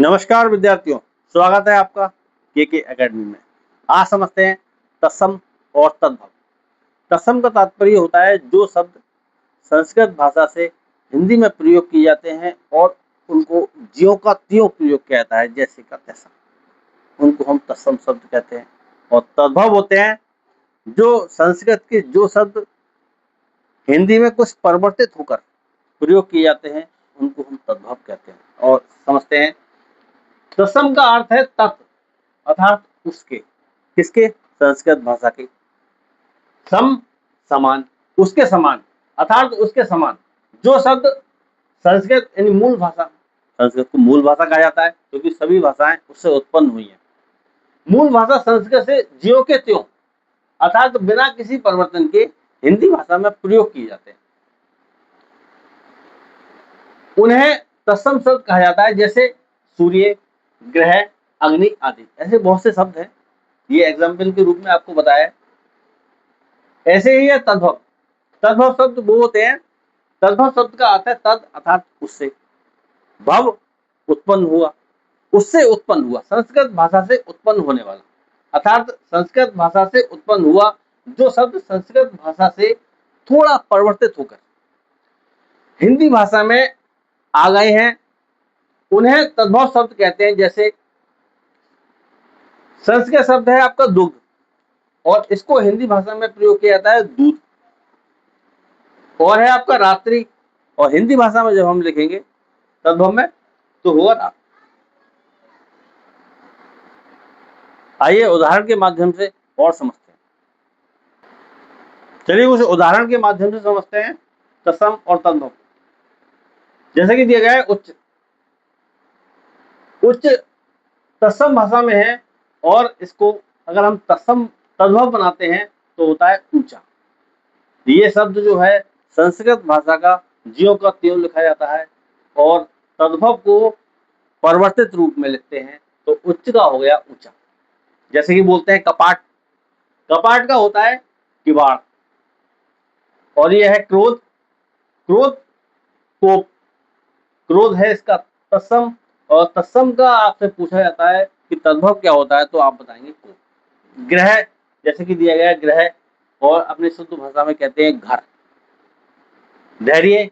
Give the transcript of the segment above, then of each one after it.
नमस्कार विद्यार्थियों, स्वागत है आपका के एकेडमी में। आज समझते हैं तत्सम और तद्भव। तत्सम का तात्पर्य होता है जो शब्द संस्कृत भाषा से हिंदी में प्रयोग किए जाते हैं और उनको ज्यों का त्यों प्रयोग किया जाता है, जैसे का तैसा, उनको हम तत्सम शब्द कहते हैं। और तद्भव होते हैं जो संस्कृत के जो शब्द हिंदी में कुछ परिवर्तित होकर प्रयोग किए जाते हैं, उनको हम तद्भव कहते हैं। और समझते हैं तत्सम का अर्थ है तत् अर्थात उसके, किसके? संस्कृत भाषा के। सम समान, उसके समान अर्थात उसके समान। जो शब्द संस्कृत यानी मूल भाषा, संस्कृत को मूल भाषा कहा जाता है क्योंकि सभी भाषाएं उससे उत्पन्न हुई हैं। मूल भाषा संस्कृत से ज्यों के त्यों अर्थात बिना किसी परिवर्तन के हिंदी भाषा में प्रयोग किए जाते हैं, उन्हें तत्सम शब्द कहा जाता है। जैसे सूर्य, ग्रह, अग्नि आदि, ऐसे बहुत से शब्द हैं, ये एग्जाम्पल के रूप में आपको बताया। ऐसे ही है तद्भव। तद्भव शब्द वो होते हैं, तद्भव शब्द का अर्थ है तद अर्थात उससे, भव उत्पन्न हुआ, उससे उत्पन्न हुआ, संस्कृत भाषा से उत्पन्न होने वाला, अर्थात संस्कृत भाषा से उत्पन्न हुआ जो शब्द संस्कृत भाषा से थोड़ा परिवर्तित होकर हिंदी भाषा में आ गए हैं, उन्हें तद्भव शब्द कहते हैं। जैसे संस्कृत शब्द है आपका दुग्ध और इसको हिंदी भाषा में प्रयोग किया जाता है दूध, और है आपका रात्रि और हिंदी भाषा में जब हम लिखेंगे तद्भव में तो होगा रात। आइए उदाहरण के माध्यम से और समझते हैं। चलिए उस उदाहरण के माध्यम से समझते हैं तत्सम और तद्भव। जैसे कि दिया गया है उच्च। उच्च तत्सम भाषा में है और इसको अगर हम तत्सम तद्भव बनाते हैं तो होता है ऊंचा। ये शब्द जो है संस्कृत भाषा का ज्यों का त्यों लिखा जाता है और तद्भव को परिवर्तित रूप में लिखते हैं तो उच्च का हो गया ऊंचा। जैसे कि बोलते हैं कपाट, कपाट का होता है किवाड़। और ये है क्रोध, क्रोध कोप, क्रोध है इसका तत्सम। और तत्सम का आपसे पूछा जाता है कि तद्भव क्या होता है तो आप बताएंगे कोप। ग्रह, जैसे कि दिया गया है ग्रह, और अपने शुद्ध भाषा में कहते हैं घर। धैर्य,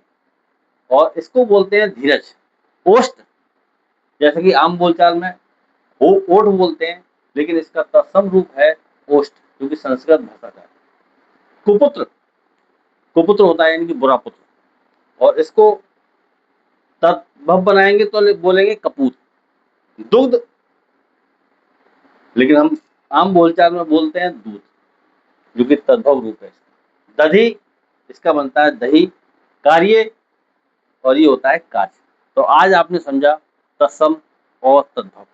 और इसको बोलते हैं धीरज। ओष्ठ, जैसे कि आम बोलचाल में ओठ बोलते हैं, लेकिन इसका तत्सम रूप है ओष्ठ, क्योंकि संस्कृत भाषा का है। कुपुत्र, कुपुत्र होता है यानी कि बुरा पुत्र, और इसको तद्भव बनाएंगे तो बोलेंगे कपूत। दुग्ध, लेकिन हम आम बोलचाल में बोलते हैं दूध, जो कि तद्भव रूप है। दधी, इसका बनता है दही। कार्य, और ये होता है कार्य। तो आज आपने समझा तत्सम और तद्भव।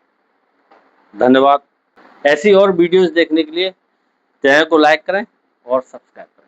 धन्यवाद। ऐसी और वीडियोस देखने के लिए चैनल को लाइक करें और सब्सक्राइब करें।